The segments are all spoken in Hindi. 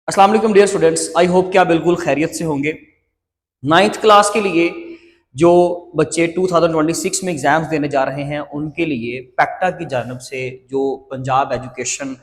अस्सलाम वालेकुम डियर स्टूडेंट्स, आई होप कि आप बिल्कुल खैरियत से होंगे। नाइन्थ क्लास के लिए जो बच्चे 2026 में एग्जाम्स देने जा रहे हैं उनके लिए पैक्टा की जानब से जो Punjab education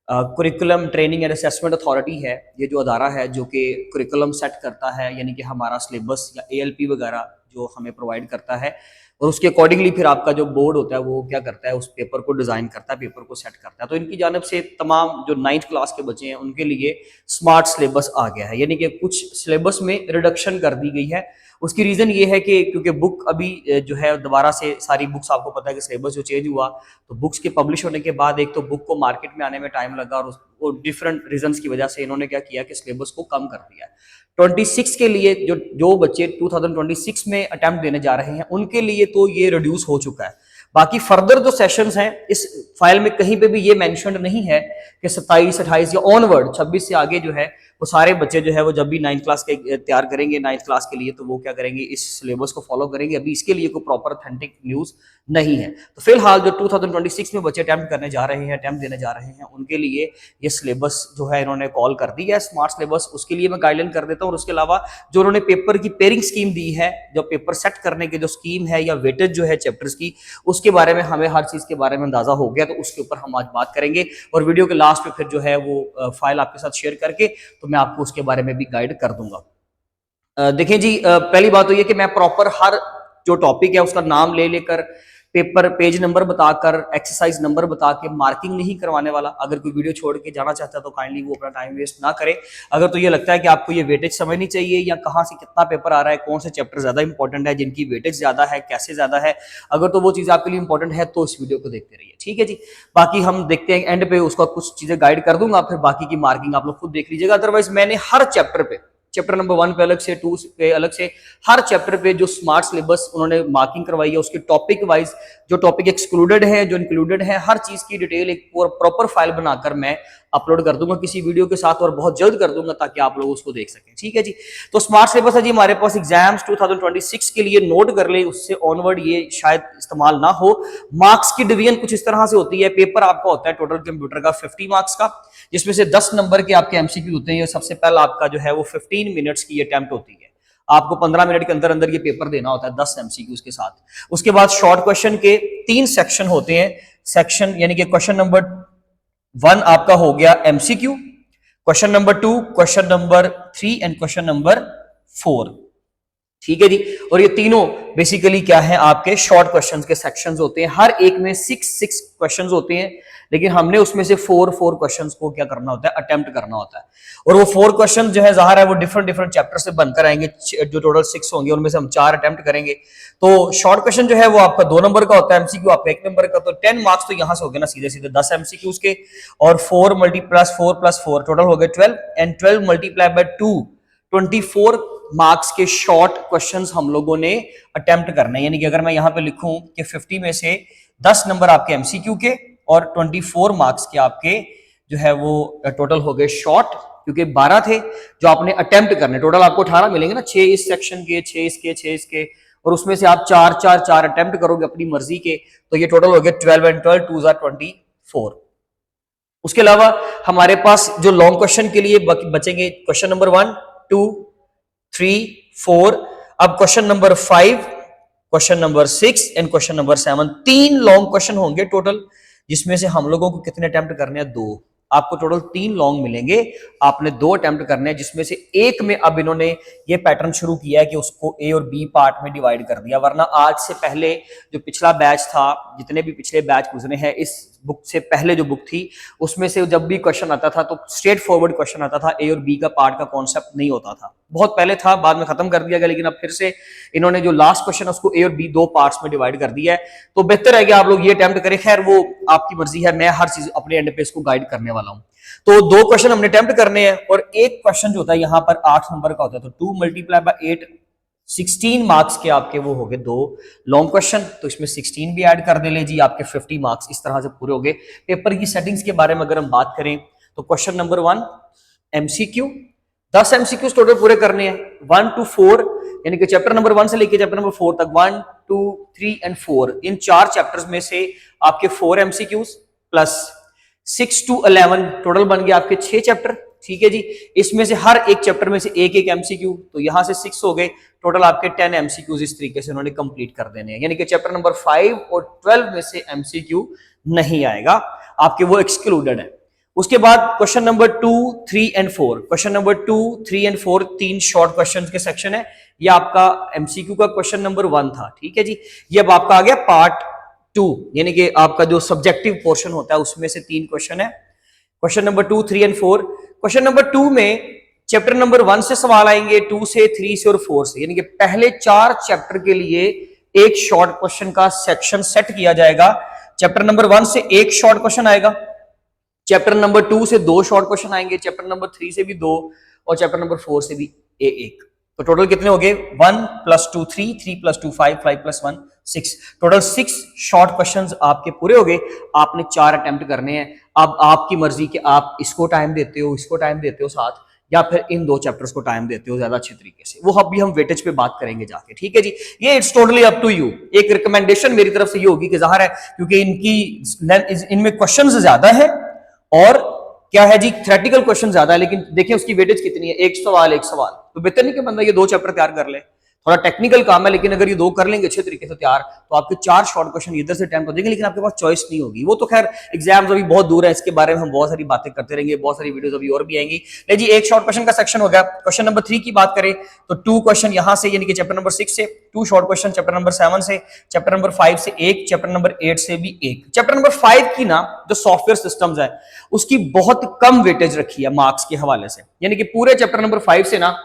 curriculum training and assessment authority है, ये जो अदारा है जो कि कुरिकुलम सेट करता है, यानी कि हमारा सिलेबस या ALP वगैरह जो हमें प्रोवाइड करता है, और उसके अकॉर्डिंगली फिर आपका जो बोर्ड होता है वो क्या करता है, उस पेपर को डिज़ाइन करता है, पेपर को सेट करता है। तो इनकी जानब से तमाम जो 9th क्लास के बच्चे हैं उनके लिए स्मार्ट सिलेबस आ गया है, यानी कि कुछ सिलेबस में रिडक्शन कर दी गई है। उसकी रीज़न ये है कि क्योंकि बुक अभी जो है दोबारा से सारी बुक्स, आपको पता है कि सिलेबस जो चेंज हुआ, तो बुक्स के पब्लिश होने के बाद एक तो बुक को मार्केट में आने में टाइम लगा, और डिफरेंट रीजंस की वजह से इन्होंने क्या किया कि सिलेबस को कम कर दिया है। 26 के लिए जो जो बच्चे 2026 में अटेम्प्ट देने जा रहे हैं उनके लिए तो ये रिड्यूस हो चुका है। बाकी फर्दर जो सेशंस हैं इस फाइल में कहीं पे भी ये मेंशन्ड नहीं है कि 27, 28 या ऑनवर्ड 26 से आगे जो है वो सारे बच्चे जो है वो जब भी 9th क्लास के तैयार करेंगे 9th क्लास के लिए, तो वो क्या करेंगे, इस सिलेबस को फॉलो करेंगे। अभी इसके लिए कोई प्रॉपर ऑथेंटिक न्यूज़ नहीं है। तो फिलहाल जो 2026 में बच्चे अटेम्प्ट करने जा रहे हैं, अटेम्प्ट देने जा रहे हैं, उनके लिए ये सिलेबस जो है इन्होंने कॉल कर दी है स्मार्ट सिलेबस। उसके लिए मैं गाइडलाइन कर देता हूँ, और उसके अलावा जो उन्होंने पेपर की पेयरिंग स्कीम दी है, जो पेपर सेट करने की जो स्कीम है या वेटेज जो है चैप्टर्स की, उसके बारे में हमें हर चीज़ के बारे में अंदाजा हो गया, तो उसके ऊपर हम आज बात करेंगे। और वीडियो के लास्ट में फिर जो है वो फाइल आपके साथ शेयर करके तो मैं आपको उसके बारे में भी गाइड कर दूंगा। देखें जी, पहली बात तो ये कि मैं प्रॉपर हर जो टॉपिक है उसका नाम ले लेकर, पेपर पेज नंबर बताकर, एक्सरसाइज नंबर बता के मार्किंग नहीं करवाने वाला। अगर कोई वीडियो छोड़ के जाना चाहता है तो काइंडली वो अपना टाइम वेस्ट ना करे। अगर तो ये लगता है कि आपको ये वेटेज समझनी चाहिए या कहाँ से कितना पेपर आ रहा है, कौन से चैप्टर ज्यादा इंपॉर्टेंट है, जिनकी वेटेज ज्यादा है, कैसे ज्यादा है, अगर तो वो चीज आपके लिए इंपॉर्टेंट है तो इस वीडियो को देखते रहिए, ठीक है जी। बाकी हम देखते हैं एंड पे, उसका कुछ चीजें गाइड कर दूंगा, फिर बाकी की मार्किंग आप लोग खुद देख लीजिएगा। अदरवाइज मैंने हर चैप्टर पे, चैप्टर नंबर 1 पे अलग से, 2 पे अलग से, हर चैप्टर पे जो स्मार्ट सिलेबस उन्होंने मार्किंग करवाई है उसके टॉपिक वाइज, जो टॉपिक एक्सक्लूडेड है, जो इंक्लूडेड है, हर चीज की डिटेल एक प्रॉपर फाइल बनाकर मैं अपलोड कर दूंगा किसी वीडियो के साथ, और बहुत जल्द कर दूंगा ताकि आप लोग उसको देख सकें, ठीक है जी। तो स्मार्ट सिलेबस है जी हमारे पास एग्जाम्स 2026 के लिए, नोट कर ले, उससे ऑनवर्ड ये शायद इस्तेमाल ना हो। मार्क्स की डिवीजन कुछ इस तरह से होती है। पेपर आपका होता है टोटल कंप्यूटर का 50 मार्क्स का, जिसमें से 10 नंबर के आपके MCQ होते हैं। सबसे पहला आपका जो है वो 15 मिनट्स की अटेम्प्ट होती है, आपको 15 मिनट के अंदर अंदर ये पेपर देना होता है 10 MCQ के साथ। उसके बाद शॉर्ट क्वेश्चन के 3 सेक्शन होते हैं। सेक्शन यानी कि क्वेश्चन नंबर 1 आपका हो गया MCQ, question number 2, question number 3 and question number 4, ठीक है जी। और ये तीनों बेसिकली क्या है, आपके शॉर्ट क्वेश्चंस के सेक्शंस होते हैं। हर एक में 6 क्वेश्चंस होते हैं, लेकिन हमने उसमें से 4 क्वेश्चंस को क्या करना होता है, अटेम्प्ट करना होता है। और वो 4 क्वेश्चन जो है ज़ाहिर है वो डिफरेंट चैप्टर से बनकर आएंगे। जो टोटल 6 होंगे उनमें से हम 4 अटेम्प्ट करेंगे। तो शॉर्ट क्वेश्चन जो है वो आपका 2 नंबर का होता है, MCQ आपका 1 नंबर का। तो 10 मार्क्स तो यहां से हो गए ना सीधे सीधे 10 MCQ के, और 4 + 4 टोटल हो गए 12, एंड 12 × 2 24 मार्क्स के शॉर्ट क्वेश्चंस हम लोगों ने अटेम्प्ट करने। यानी कि अगर मैं यहां पे लिखूं कि 50 में से 10 नंबर आपके MCQ के और 24 मार्क्स के आपके जो है वो टोटल हो गए शॉर्ट, क्योंकि 12 थे जो आपने अटेम्प्ट करने। टोटल आपको 18 मिलेंगे ना, 6 इस सेक्शन के, 6 इसके, 6 इसके, और उसमें से आप 4 अटेम्प्ट करोगे अपनी मर्जी के, तो ये टोटल हो गए 12 एंड 12 2 = 24। उसके अलावा हमारे पास जो लॉन्ग क्वेश्चन के लिए बचेंगे क्वेश्चन नंबर 1, 2, 3, 4, अब question number 5, question number 6 and question number 7, 3 long question होंगे टोटल, जिसमें से हम लोगों को कितने अटेम्प्ट करने हैं, 2। आपको टोटल 3 लॉन्ग मिलेंगे, आपने 2 अटेम्प्ट करने हैं, जिसमें से एक में अब इन्होंने ये पैटर्न शुरू किया है कि उसको A और B पार्ट में डिवाइड कर दिया। वरना आज से पहले जो पिछला बैच था, जितने भी पिछले बैच गुजरे हैं, इस बुक से पहले जो बुक थी उसमें से जब भी क्वेश्चन आता था तो स्ट्रेट फॉरवर्ड क्वेश्चन आता था, A और B का पार्ट का कॉन्सेप्ट नहीं होता था। बहुत पहले था, बाद में खत्म कर दिया गया, लेकिन अब फिर से इन्होंने जो लास्ट क्वेश्चन है उसको A और B 2 पार्ट्स में डिवाइड कर दिया है। तो बेहतर है कि आप लोग ये अटेम्प्ट करें। खैर वो आपकी मर्जी है, मैं हर चीज अपने एंड पे इसको गाइड करने वाला हूं। तो 2 क्वेश्चन हमने अटेम्प्ट करने हैं, और एक क्वेश्चन जो होता है यहाँ पर 8 नंबर का होता है, तो 2 × 8 16 मार्क्स के आपके वो हो गए 2 लॉन्ग क्वेश्चन। तो इसमें 16 भी ऐड कर दे ले जी, आपके 50 मार्क्स इस तरह से पूरे हो गए। पेपर की सेटिंग्स के बारे में अगर हम बात करें तो question number 1 MCQ, 10 MCQ total पूरे करने हैं 1 to 4, यानी कि चैप्टर नंबर 1 से लेकर चैप्टर नंबर 4 तक, 1, 2, 3 एंड 4, इन 4 चैप्टर्स में से आपके 4 MCQs प्लस 6 to 11 टोटल बन गया आपके 6 चैप्टर। ठीक है जी। इसमें से हर एक चैप्टर में से एक एक एमसीक्यू, तो यहां से 6 हो गए, टोटल आपके 10 एमसीक्यूज इस तरीके से उन्होंने कंप्लीट कर देने हैं। यानी कि चैप्टर नंबर 5 और 12 में से एमसीक्यू नहीं आएगा आपके, वो एक्सक्लूडेड है। उसके बाद question number 2, 3 and 4, question number 2, 3 and 4 तीन शॉर्ट क्वेश्चन के सेक्शन है। ये आपका एमसीक्यू का क्वेश्चन नंबर 1 था, ठीक है जी। ये अब आपका आ गया पार्ट 2, यानी कि आपका जो सब्जेक्टिव पोर्शन होता है उसमें से 3 क्वेश्चन है, question number 2, 3 and 4। Question number 2 में चैप्टर नंबर 1 से सवाल आएंगे, 2 से, 3 से और 4 से, यानी कि पहले 4 चैप्टर के लिए एक शॉर्ट क्वेश्चन का सेक्शन सेट किया जाएगा। चैप्टर नंबर 1 से एक शॉर्ट क्वेश्चन आएगा, चैप्टर नंबर 2 से 2 शॉर्ट क्वेश्चन आएंगे, चैप्टर नंबर 3 से भी 2 और चैप्टर नंबर 4 से भी एक। तो टोटल कितने हो गए? 1 + 2 3, 3 + 2 5, 5 + 1 6, टोटल 6 शॉर्ट क्वेश्चंस आपके पूरे हो गए। आपने 4 अटेम्प्ट करने हैं। अब आपकी मर्जी कि आप इसको टाइम देते हो, इसको टाइम देते हो साथ, या फिर इन 2 चैप्टर्स को टाइम देते हो ज्यादा अच्छे तरीके से, वो अभी हम वेटेज पे बात करेंगे जाके, ठीक है जी। ये it's totally up to you. एक रिकमेंडेशन मेरी तरफ से ये होगी कि जाहिर है क्योंकि इनमें क्वेश्चंस ज्यादा है और क्या है जी, थ्योरेटिकल क्वेश्चन ज्यादा है, लेकिन देखिए उसकी वेटेज कितनी है, एक सवाल, तो बेहतर नहीं कि बंदा ये 2 चैप्टर तैयार कर ले। थोड़ा टेक्निकल काम है, लेकिन अगर ये 2 कर लेंगे अच्छे तरीके से तैयार, तो आपके 4 शॉर्ट क्वेश्चन इधर से अटेम्प्ट हो जाएंगे, लेकिन आपके पास चॉइस नहीं होगी। वो तो खैर एग्जाम्स अभी बहुत दूर है, इसके बारे में हम बहुत सारी बातें करते रहेंगे, बहुत सारी वीडियोस अभी और भी आएंगी। ले जी, एक शॉर्ट क्वेश्चन का सेक्शन हो गया। क्वेश्चन नंबर 3 की बात करें तो 2 क्वेश्चन यहां से, यानी कि चैप्टर नंबर 6 से 2 शॉर्ट क्वेश्चन, चैप्टर नंबर 7 से, चैप्टर नंबर 5 से 1, चैप्टर नंबर 8 से भी 1। चैप्टर नंबर 5 की ना जो सॉफ्टवेयर सिस्टम्स है उसकी बहुत कम वेटेज रखी है मार्क्स के हवाले से, यानी कि पूरे चैप्टर नंबर 5 से ना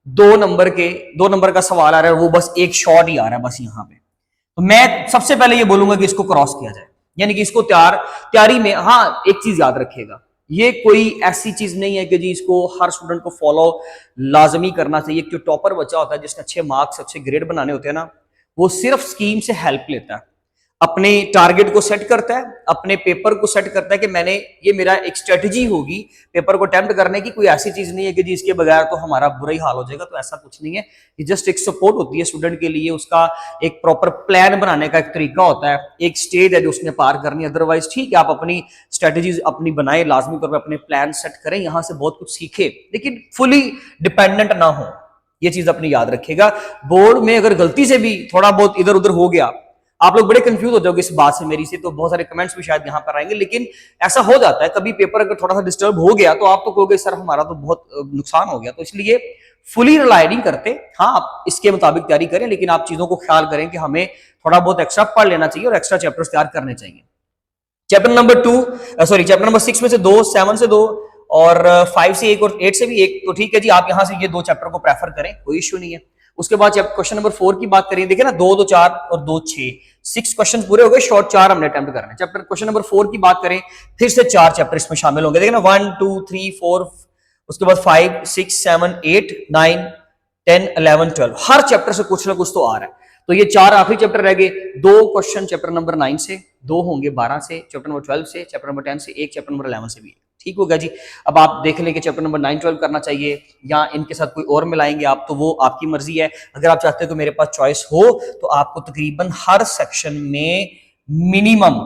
2 नंबर का सवाल आ रहा है, वो बस एक शॉर्ट ही आ रहा है बस यहाँ पे। तो मैं सबसे पहले ये बोलूंगा कि इसको क्रॉस किया जाए, यानी कि इसको तैयारी में, हाँ एक चीज याद रखिएगा, ये कोई ऐसी चीज नहीं है कि जी इसको हर स्टूडेंट को फॉलो लाजमी करना चाहिए। जो टॉपर बच्चा होता है जिसने अच्छे मार्क्स, अच्छे ग्रेड बनाने होते हैं ना, वो सिर्फ स्कीम से हेल्प लेता है, अपने टारगेट को सेट करता है, अपने पेपर को सेट करता है कि मैंने, ये मेरा एक स्ट्रेटजी होगी पेपर को अटेम्प्ट करने की। कोई ऐसी चीज नहीं है कि जी इसके बगैर तो हमारा बुरा ही हाल हो जाएगा, तो ऐसा कुछ नहीं है। ये जस्ट एक सपोर्ट होती है स्टूडेंट के लिए, उसका एक प्रॉपर प्लान बनाने का एक तरीका होता है, एक स्टेज है जो उसने पार करनी है। अदरवाइज ठीक है, आप अपनी स्ट्रेटजीज अपनी बनाए, लाजमी तौर पर अपने प्लान सेट करें, यहां से बहुत कुछ सीखे, लेकिन फुली डिपेंडेंट ना हो। ये चीज अपनी याद रखिएगा। बोर्ड में अगर गलती से भी थोड़ा बहुत इधर उधर हो गया, आप लोग बड़े कंफ्यूज हो जाओगे इस बात से मेरी से, तो बहुत सारे कमेंट्स भी शायद यहाँ पर आएंगे, लेकिन ऐसा हो जाता है कभी पेपर अगर थोड़ा सा डिस्टर्ब हो गया तो आप तो कहोगे सर हमारा तो बहुत नुकसान हो गया। तो इसलिए फुली रिलाई नहीं करते, हाँ आप इसके मुताबिक तैयारी करें, लेकिन आप चीजों को ख्याल करें कि हमें थोड़ा बहुत एक्स्ट्रा पढ़ लेना चाहिए और एक्स्ट्रा चैप्टर्स तैयार करने चाहिए। चैप्टर नंबर 6 में से 2, 7 से 2 और 5 से 1 और 8 से भी 1, तो ठीक है जी, आप यहां से ये 2 चैप्टर को प्रेफर करें, कोई इश्यू नहीं है। उसके बाद क्वेश्चन नंबर 4 की बात करें, देखिए ना 2, 2, 4 और 2, 6 क्वेश्चन पूरे हो गए, शॉर्ट 4 हमने अटेम्प्ट करने। चैप्टर क्वेश्चन नंबर 4 की बात करें, फिर से 4 चैप्टर इसमें शामिल होंगे, देखिए ना 1, 2, 3, 4, उसके बाद 5, 6, 7, 8, 9, 10, 11, 12, हर चैप्टर से कुछ ना कुछ तो आ रहा है। तो ये 4 आखिरी चैप्टर रह गए। 2 क्वेश्चन चैप्टर नंबर 9 से, 2 होंगे 12 से, चैप्टर नंबर 12 से, चैप्टर नंबर 10 से 1, चैप्टर नंबर 11 से भी। ठीक होगा जी। अब आप देख लें कि चैप्टर नंबर 9, 12 करना चाहिए या इनके साथ कोई और मिलाएंगे आप, तो वो आपकी मर्जी है। अगर आप चाहते हो कि मेरे पास चॉइस हो, तो आपको तकरीबन हर सेक्शन में मिनिमम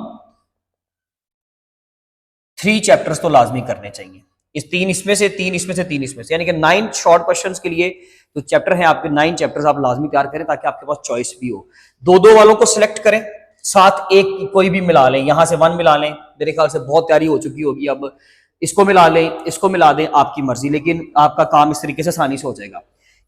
3 चैप्टर्स तो लाजमी करने चाहिए। इस 3 इसमें से, 3 इसमें से, 3 इसमें से, यानी कि 9 शॉर्ट क्वेश्चंस के लिए तो चैप्टर है आपके 9 चैप्टर्स आप लाजमी तैयार करें, ताकि आपके पास चॉइस भी हो। 2-2 वालों को सिलेक्ट करें, साथ एक कोई भी मिला लें, यहां से 1 मिला लें, मेरे ख्याल से बहुत तैयारी हो चुकी होगी। अब इसको मिला लें, इसको मिला दें, आपकी मर्जी, लेकिन आपका काम इस तरीके से आसानी से हो जाएगा।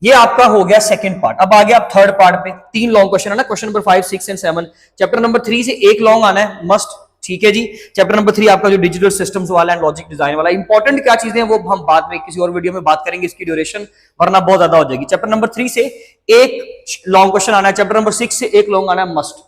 ये आपका हो गया सेकंड पार्ट। अब आ गया आप थर्ड पार्ट पे। 3 लॉन्ग क्वेश्चन है ना, question number 5, 6 and 7। Chapter number 3 से 1 लॉन्ग आना है मस्ट, ठीक है जी। चैप्टर नंबर 3 आपका जो डिजिटल सिस्टम्स वाला है, लॉजिक डिजाइन वाला, इंपॉर्टेंट क्या चीजें हैं वो हम बाद में किसी और वीडियो में बात करेंगे, इसकी ड्यूरेशन वरना बहुत ज्यादा हो जाएगी। चैप्टर नंबर 3 से 1 लॉन्ग क्वेश्चन आना है, चैप्टर नंबर 6 से 1 लॉन्ग आना है मस्ट।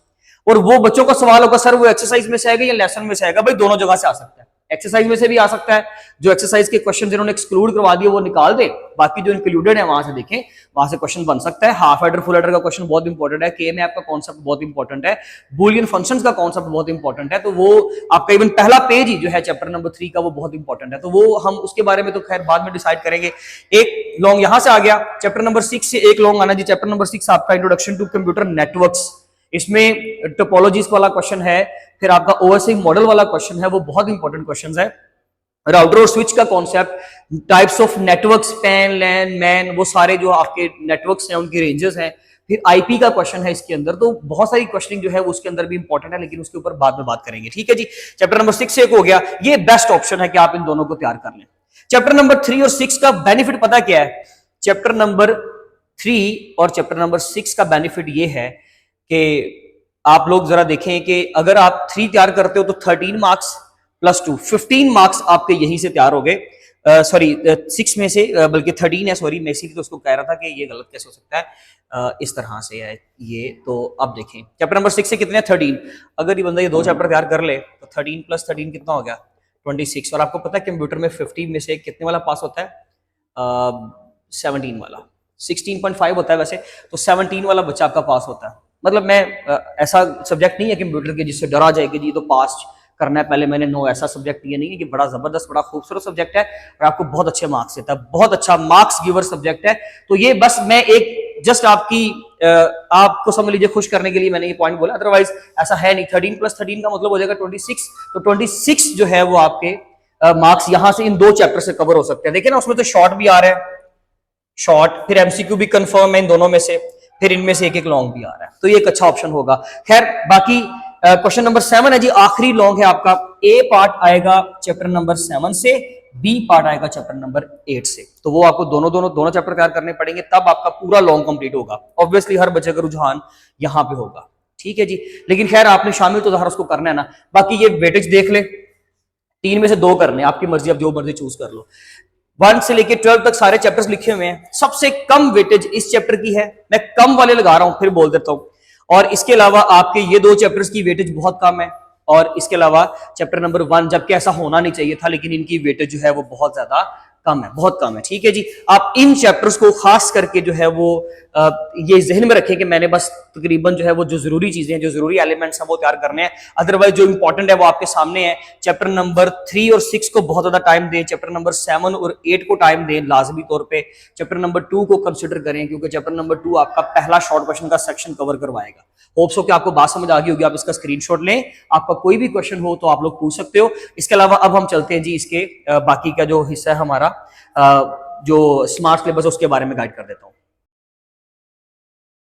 और वो बच्चों का सवाल होगा सर वो एक्सरसाइज में से आएगा या लेसन में से आएगा? भाई दोनों जगह से आ सकता है, एक्सरसाइज में से भी आ सकता है, जो एक्सरसाइज के क्वेश्चन जिन्होंने एक्सक्लूड करवा दिए वो निकाल दे, बाकी जो इंक्लूडेड है वहां से देखें, वहां से क्वेश्चन बन सकता है। हाफ एडर फुल एडर का क्वेश्चन बहुत इंपॉर्टेंट है, के मैप का कॉन्सेप्ट बहुत इंपॉर्टेंट है, बूलियन फंक्शंस का कॉन्सेप्ट बहुत इंपॉर्टेंट है। तो वो आपका इवन पहला पेज ही जो है चैप्टर नंबर 3 का वो बहुत इंपॉर्टेंट है, तो वो हम उसके बारे में तो खैर बाद में डिसाइड करेंगे। 1 लॉन्ग यहां से आ गया। चैप्टर नंबर 6 से 1 लॉन्ग आना जी। चैप्टर नंबर 6 आपका इंट्रोडक्शन टू कंप्यूटर नेटवर्क्स, इसमें टोपोलॉजीज वाला क्वेश्चन है, फिर आपका ओएसआई मॉडल वाला क्वेश्चन है, वो बहुत इंपॉर्टेंट क्वेश्चन है। राउटर और स्विच का concept, types of networks, PAN, LAN, MAN, वो सारे जो आपके नेटवर्क्स हैं उनकी रेंजेस हैं। फिर आईपी का क्वेश्चन है इसके अंदर। तो बहुत सारी क्वेश्चनिंग जो है वो उसके अंदर भी इंपॉर्टेंट है, लेकिन उसके ऊपर बाद में बात करेंगे। ठीक है जी। चैप्टर नंबर 6 एक हो गया, ये बेस्ट ऑप्शन है कि आप इन दोनों को तैयार कर लें। चैप्टर नंबर 3 और 6 का बेनिफिट पता क्या है? चैप्टर नंबर 3 और चैप्टर नंबर 6 का बेनिफिट ये है कि आप लोग जरा देखें कि अगर आप 3 तैयार करते हो तो 13 मार्क्स प्लस 2 15 मार्क्स आपके यहीं से तैयार हो गए। सॉरी 6 में से, बल्कि 13 है, सॉरी मैं इसीलिए तो उसको कह रहा था कि ये गलत कैसे हो सकता है। इस तरह से है ये। तो अब देखें चैप्टर नंबर 6 से कितने 13, अगर ये बंदा ये 2 चैप्टर तैयार कर ले तो 13 प्लस 13 कितना हो गया 26। और आपको पता है कंप्यूटर में 50 में से कितने वाला पास होता है? 17 वाला। 16.5 होता है वैसे, तो 17 वाला बच्चा आपका पास होता है। मतलब मैं ऐसा सब्जेक्ट नहीं है कंप्यूटर के जिससे डरा जाए कि जी तो पास करना है पहले मैंने, नो, ऐसा सब्जेक्ट ये नहीं है। ये बड़ा जबरदस्त, बड़ा खूबसूरत सब्जेक्ट है और आपको बहुत अच्छे मार्क्स देता है, बहुत अच्छा मार्क्स गिवर सब्जेक्ट है। तो ये बस मैं एक जस्ट आपको समझ लीजिए खुश करने के लिए मैंने ये पॉइंट बोला, अदरवाइज ऐसा है नहीं। 13 प्लस 13 का मतलब हो जाएगा 26। तो 26 जो है वो आपके मार्क्स यहां से इन 2 चैप्टर से कवर हो सकते हैं। देखिए ना, उसमें तो शॉर्ट भी आ रहा है, शॉर्ट, फिर एमसीक्यू भी कंफर्म है इन दोनों में से, फिर इनमें से एक एक लॉन्ग भी आ रहा है, तो ये एक अच्छा ऑप्शन होगा। खैर बाकी क्वेश्चन नंबर 7 है जी, आखिरी लॉन्ग है आपका। ए पार्ट आएगा चैप्टर नंबर 7 से, बी पार्ट आएगा चैप्टर नंबर 8 से। तो वो आपको दोनों चैप्टर तैयार करने पड़ेंगे, तब आपका पूरा लॉन्ग कंप्लीट होगा। ऑब्वियसली हर बच्चे का रुझान यहां पे होगा। ठीक है जी, लेकिन खैर आपने शामिल तो जहर उसको करना है ना। बाकी ये वेटेज देख ले, 3 में से 2 करने, आपकी मर्जी, आप जो मर्जी चूज कर लो। 1 से लेके 12 तक सारे चैप्टर्स लिखे हुए हैं। सबसे कम वेटेज इस चैप्टर की है, मैं कम वाले लगा रहा हूं, फिर बोल देता हूं। और इसके अलावा आपके ये 2 चैप्टर्स की वेटेज बहुत कम है, और इसके अलावा चैप्टर नंबर 1, जबकि ऐसा होना नहीं चाहिए था, लेकिन इनकी वेटेज जो है वो बहुत ज्यादा कम है, बहुत कम है। ठीक है जी, आप इन चैप्टर्स को खास करके जो है वो ये जहन में रखें कि मैंने बस तकरीबन जो है वो जो जरूरी चीजें हैं, जो जरूरी एलिमेंट्स हैं वो तैयार करने हैं। अदरवाइज जो इंपॉर्टेंट है वो आपके सामने है। चैप्टर नंबर 3 और 6 को बहुत ज्यादा टाइम दें, चैप्टर नंबर 7 और 8 को टाइम दें लाजमी तौर पे। चैप्टर नंबर 2 को कंसिडर करें, क्योंकि चैप्टर नंबर 2 आपका पहला शॉर्ट क्वेश्चन का सेक्शन कवर करवाएगा। होप्स हो कि आपको बात समझ आ गई होगी। आप इसका स्क्रीनशॉट लें, आपका कोई भी क्वेश्चन हो तो आप लोग पूछ सकते हो। इसके अलावा अब हम चलते हैं जी इसके बाकी का जो हिस्सा है हमारा, जो स्मार्ट सिलेबस है उसके बारे में गाइड कर देता हूं।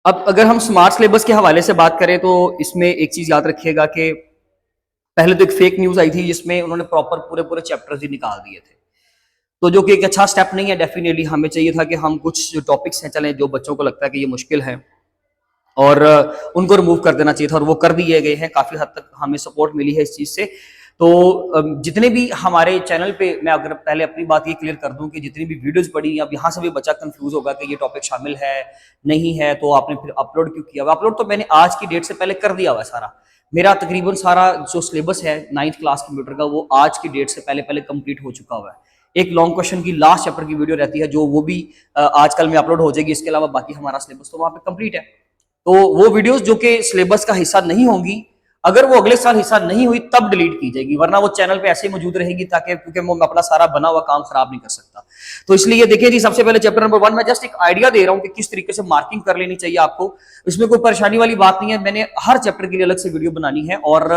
अब अगर हम स्मार्ट सिलेबस के हवाले से बात करें तो इसमें एक चीज याद रखिएगा कि पहले तो एक फेक न्यूज आई थी जिसमें उन्होंने प्रॉपर पूरे चैप्टर्स ही निकाल दिए थे, तो जो कि एक अच्छा स्टेप नहीं है। डेफिनेटली हमें चाहिए था कि हम कुछ जो टॉपिक्स हैं चलें, जो बच्चों को लगता है कि ये मुश्किल है, और उनको रिमूव कर देना चाहिए था, और वो कर दिए गए हैं। काफी हद तक हमें सपोर्ट मिली है इस चीज से। तो जितने भी हमारे चैनल पे, मैं अगर पहले अपनी बात ये क्लियर कर दूं कि जितनी भी वीडियोस पड़ी, अब यहाँ से भी बच्चा कंफ्यूज होगा कि ये टॉपिक शामिल है नहीं है, तो आपने फिर अपलोड क्यों किया? अपलोड तो मैंने आज की डेट से पहले कर दिया हुआ सारा। मेरा तकरीबन सारा जो सिलेबस है 9th क्लास कंप्यूटर का, वो आज की डेट से पहले कंप्लीट हो चुका हुआ है। एक लॉन्ग क्वेश्चन की लास्ट चैप्टर की वीडियो रहती है, जो वो भी आजकल में अपलोड हो जाएगी। इसके अलावा बाकी हमारा सिलेबस तो वहां पे कंप्लीट है। तो वो वीडियोस जो कि सिलेबस का हिस्सा नहीं होंगी, अगर वो अगले साल हिस्सा नहीं हुई तब डिलीट की जाएगी, वरना वो चैनल पे ऐसे ही मौजूद रहेगी, ताकि क्योंकि मैं अपना सारा बना हुआ काम खराब नहीं कर सकता। तो इसलिए देखिए जी, सबसे पहले चैप्टर नंबर 1 में जस्ट एक आइडिया दे रहा हूं कि किस तरीके से मार्किंग कर लेनी चाहिए आपको। इसमें कोई परेशानी वाली बात नहीं है, मैंने हर चैप्टर के लिए अलग से वीडियो बनानी है, और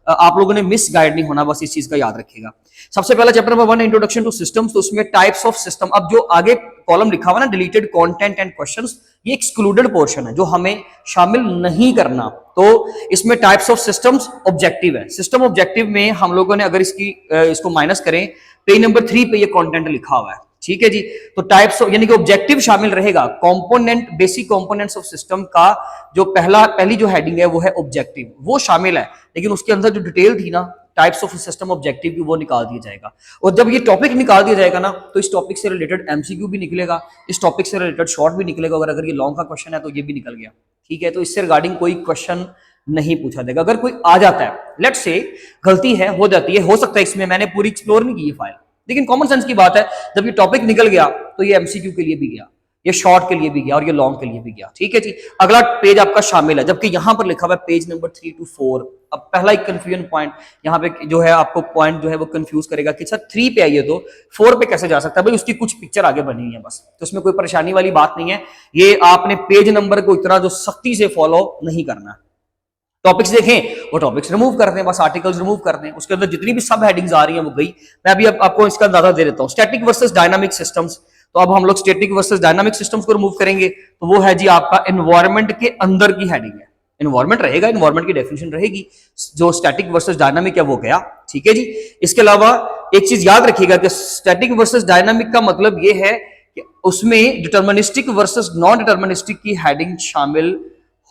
आप लोगों ने मिस गाइड नहीं होना, बस इस चीज का याद रखिएगा। सबसे पहला chapter number 1 introduction to systems, तो उसमें टाइप्स ऑफ सिस्टम। अब जो आगे कॉलम लिखा हुआ ना, डिलीटेड कंटेंट एंड क्वेश्चंस, ये एक्सक्लूडेड पोर्शन है जो हमें शामिल नहीं करना। तो इसमें टाइप्स ऑफ सिस्टम्स ऑब्जेक्टिव है। सिस्टम ऑब्जेक्टिव में हम लोगों ने अगर इसको माइनस करें, पेज नंबर 3 पे ये कंटेंट लिखा हुआ है। ठीक है जी, तो टाइप्स यानी कि ऑब्जेक्टिव शामिल रहेगा। Component, basic components of system का जो पहली जो हेडिंग है वो है ऑब्जेक्टिव, वो शामिल है, लेकिन उसके अंदर जो डिटेल थी ना टाइप्स ऑफ सिस्टम ऑब्जेक्टिव की, वो निकाल दिया जाएगा। और जब ये टॉपिक निकाल दिया जाएगा ना, तो इस टॉपिक से रिलेटेड एमसीक्यू भी निकलेगा, इस टॉपिक से रिलेटेड शॉर्ट भी निकलेगा, और अगर ये लॉन्ग का क्वेश्चन है तो ये भी निकल गया। ठीक है, तो इससे रिगार्डिंग कोई क्वेश्चन नहीं पूछा जाएगा। अगर कोई आ जाता है, लेट्स से गलती है, हो जाती है, हो सकता है इसमें मैंने पूरी एक्सप्लोर नहीं की ये फाइल, लेकिन कॉमन सेंस की बात है, जब ये टॉपिक निकल गया तो ये एमसीक्यू के लिए भी गया, ये शॉर्ट के लिए भी गया, और ये लॉन्ग के लिए भी गया। ठीक है जी, अगला पेज आपका शामिल है, जबकि यहां पर लिखा हुआ है पेज नंबर 3 to 4। अब पहला एक कंफ्यूजन पॉइंट यहाँ पे जो है, आपको पॉइंट जो है वो कंफ्यूज करेगा कि सर 3 पे आइए तो 4 पे कैसे जा सकता है? भाई उसकी कुछ पिक्चर आगे बनी हुई है बस, तो उसमें कोई परेशानी वाली बात नहीं है। ये आपने पेज नंबर को इतना जो सख्ती से फॉलो नहीं करना। टॉपिक्स देखें, वो टॉपिक्स रिमूव कर दें, बस आर्टिकल्स रिमूव कर दें, उसके अंदर जितनी भी सब हेडिंग्स आ रही हैं वो गई। मैं अभी आपको इसका अंदाजा दे देता हूँ। स्टैटिक वर्सेस डायनामिक सिस्टम्स, तो अब हम लोग स्टैटिक वर्सेस डायनामिक सिस्टम्स को रिमूव करेंगे, तो वो है जी आपका एनवायरनमेंट के अंदर की हेडिंग है। एनवायरनमेंट रहेगा, एनवायरनमेंट की डेफिनेशन रहेगी, जो स्टैटिक वर्सेस डायनामिक है वो गया, ठीक है जी। इसके अलावा एक चीज याद रखिएगा कि स्टैटिक वर्सेस डायनामिक का मतलब ये है कि उसमें डिटर्मिनिस्टिक वर्सेस नॉन डिटर्मिनिस्टिक की हेडिंग शामिल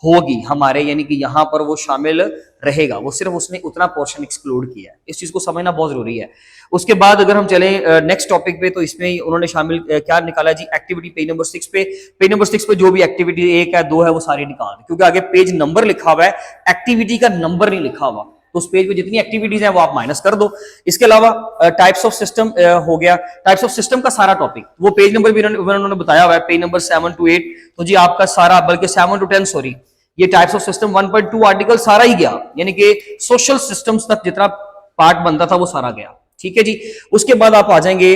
होगी हमारे, यानी कि यहां पर वो शामिल रहेगा, वो सिर्फ उसने उतना पोर्शन एक्सक्लूड किया है। इस चीज को समझना बहुत जरूरी है। उसके बाद अगर हम चले नेक्स्ट टॉपिक पे, तो इसमें उन्होंने शामिल क्या निकाला जी, एक्टिविटी पेज नंबर 6 पे। पेज नंबर 6 पे जो भी एक्टिविटी 1 है 2 है वो सारी निकाल दें, क्योंकि आगे पेज नंबर लिखा हुआ है, एक्टिविटी का नंबर नहीं लिखा हुआ, तो उस पेज पे जितनी एक्टिविटीज हैं वो आप माइनस कर दो। इसके अलावा टाइप्स ऑफ सिस्टम हो गया, टाइप्स ऑफ सिस्टम का सारा टॉपिक वो पेज नंबर भी उन्होंने बताया हुआ है, पेज नंबर 7 to 8, तो जी आपका सारा, बल्कि 7 to 10 सॉरी, ये टाइप्स ऑफ सिस्टम 1.2 आर्टिकल सारा ही गया, यानी कि सोशल सिस्टम्स तक जितना पार्ट बनता था वो सारा गया, ठीक है जी। उसके बाद आप आ जाएंगे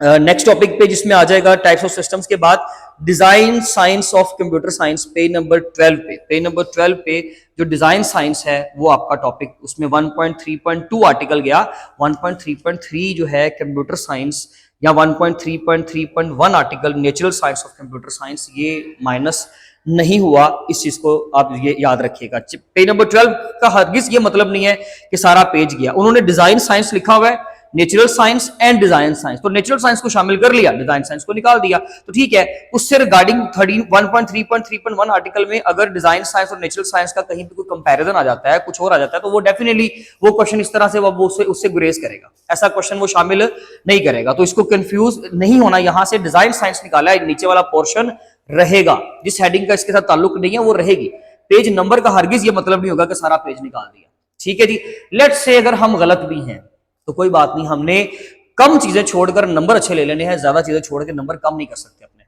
नेक्स्ट टॉपिक पे, जिसमें आ जाएगा टाइप्स ऑफ सिस्टम्स के बाद design science of computer science, page number 12 पे। पेज नंबर 12 पे जो डिजाइन साइंस है वो आपका टॉपिक, उसमें 1.3.2 आर्टिकल गया। 1.3.3 जो है कंप्यूटर साइंस, या 1.3.3.1 article natural science of computer science, ये माइनस नहीं हुआ। इस चीज को आप ये याद रखिएगा। पेज नंबर 12 का हरगिज ये मतलब नहीं है कि सारा पेज गया, उन्होंने डिजाइन साइंस लिखा हुआ है, natural science and design science, तो नेचुरल साइंस को शामिल कर लिया, डिजाइन साइंस को निकाल दिया, तो ठीक है। उससे रिगार्डिंग 1.3.3.1 आर्टिकल में अगर डिजाइन साइंस और नेचुरल साइंस का कहीं पे कोई कंपैरिजन आ जाता है, कुछ और आ जाता है, तो वो डेफिनेटली वो क्वेश्चन इस तरह से वो उससे गुरेज करेगा, ऐसा क्वेश्चन वो शामिल नहीं करेगा। तो इसको कंफ्यूज नहीं होना, यहां से डिजाइन साइंस निकाला है, नीचे वाला पोर्शन रहेगा, जिस हेडिंग का इसके साथ ताल्लुक नहीं है वो रहेगी। पेज नंबर का हरगिज ये मतलब नहीं होगा कि सारा पेज निकाल दिया, ठीक है जी। लेट्स से अगर हम गलत भी हैं तो कोई बात नहीं, हमने कम चीजें छोड़कर नंबर अच्छे ले लेने हैं, ज्यादा चीजें छोड़ के नंबर कम नहीं कर सकते अपने।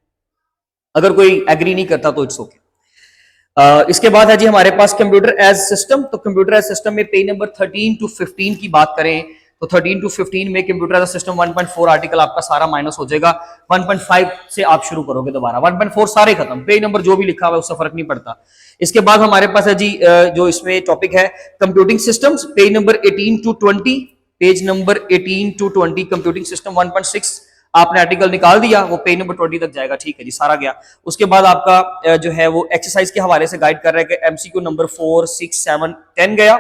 अगर कोई एग्री नहीं करता तो इट्स ओके। इसके बाद है जी हमारे पास कंप्यूटर एज सिस्टम, तो कंप्यूटर एज सिस्टम में पेज नंबर 13 to 15 की बात करें तो 13 to 15 में कंप्यूटर एज सिस्टम 1.4 आर्टिकल आपका सारा माइनस हो जाएगा। 1.5 से आप शुरू करोगे दोबारा, 1.4 सारे खत्म, पेज नंबर जो भी लिखा हुआ है उससे फर्क नहीं पड़ता। इसके बाद हमारे पास है जी जो इसमें टॉपिक है computing systems, page number 18 to 20, page number 18 to 20 computing system 1.6 आपने आर्टिकल निकाल दिया, वो पेज नंबर 20 तक जाएगा, ठीक है जी, सारा गया। उसके बाद आपका जो है वो एक्सरसाइज के हवाले से गाइड कर रहा है कि एमसीक्यू नंबर 4, 6, 7, 10 गया,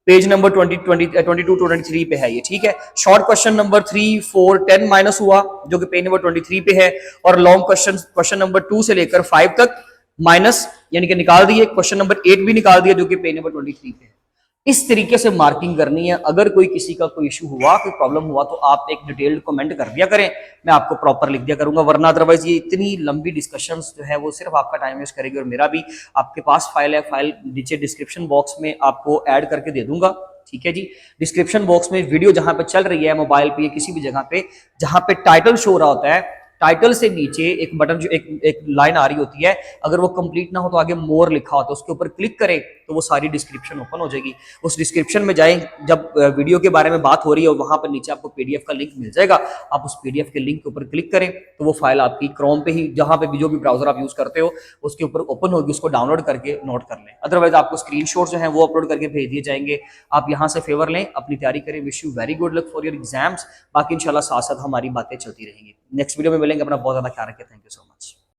पेज नंबर 22 to 23 पे है ये, ठीक है। शॉर्ट क्वेश्चन नंबर 3, 4, 10 माइनस हुआ जो कि पेज नंबर 23 पे है, और लॉन्ग क्वेश्चन नंबर 2 से लेकर 5 तक माइनस, यानी कि निकाल दिए। क्वेश्चन नंबर 8 भी निकाल दिया जो कि पेज नंबर 23 पे है। इस तरीके से मार्किंग करनी है। अगर कोई किसी का कोई इशू हुआ, कोई प्रॉब्लम हुआ, तो आप एक डिटेल्ड कमेंट कर दिया करें, मैं आपको प्रॉपर लिख दिया करूंगा, वरना अदरवाइज ये इतनी लंबी डिस्कशंस जो है वो सिर्फ आपका टाइम वेस्ट करेगी और मेरा भी। आपके पास फाइल है, फाइल नीचे डिस्क्रिप्शन बॉक्स में आपको ऐड करके दे दूंगा, ठीक है जी। डिस्क्रिप्शन बॉक्स में वीडियो जहां पे चल रही है मोबाइल पे, किसी भी जगह पे जहां पे टाइटल शो रहा होता है, टाइटल से नीचे एक बटन, जो एक लाइन आ रही होती है, अगर वो कंप्लीट ना हो तो आगे मोर लिखा होता है, उसके ऊपर क्लिक करें तो वो सारी डिस्क्रिप्शन ओपन हो जाएगी। उस डिस्क्रिप्शन में जाएं, जब वीडियो के बारे में बात हो रही है वहां पर नीचे आपको पीडीएफ का लिंक मिल जाएगा, आप उस पीडीएफ के लिंक के ऊपर क्लिक करें तो वो फाइल आपकी क्रोम पे ही, जहां पे भी जो भी ब्राउजर आप यूज करते हो उसके ऊपर ओपन होगी, उसको डाउनलोड करके नोट कर लें। अदरवाइज आपको स्क्रीनशॉट जो है वो अपलोड करके भेज दिए जाएंगे, आप यहां से फेवर लें, अपनी तैयारी करें। Wish you very good luck for your exams. बाकी इंशाल्लाह साथ साथ हमारी बातें चलती रहेंगी। नेक्स्ट वीडियो में मिलेंगे, अपना बहुत ज्यादा ख्याल रखें। Thank you so much.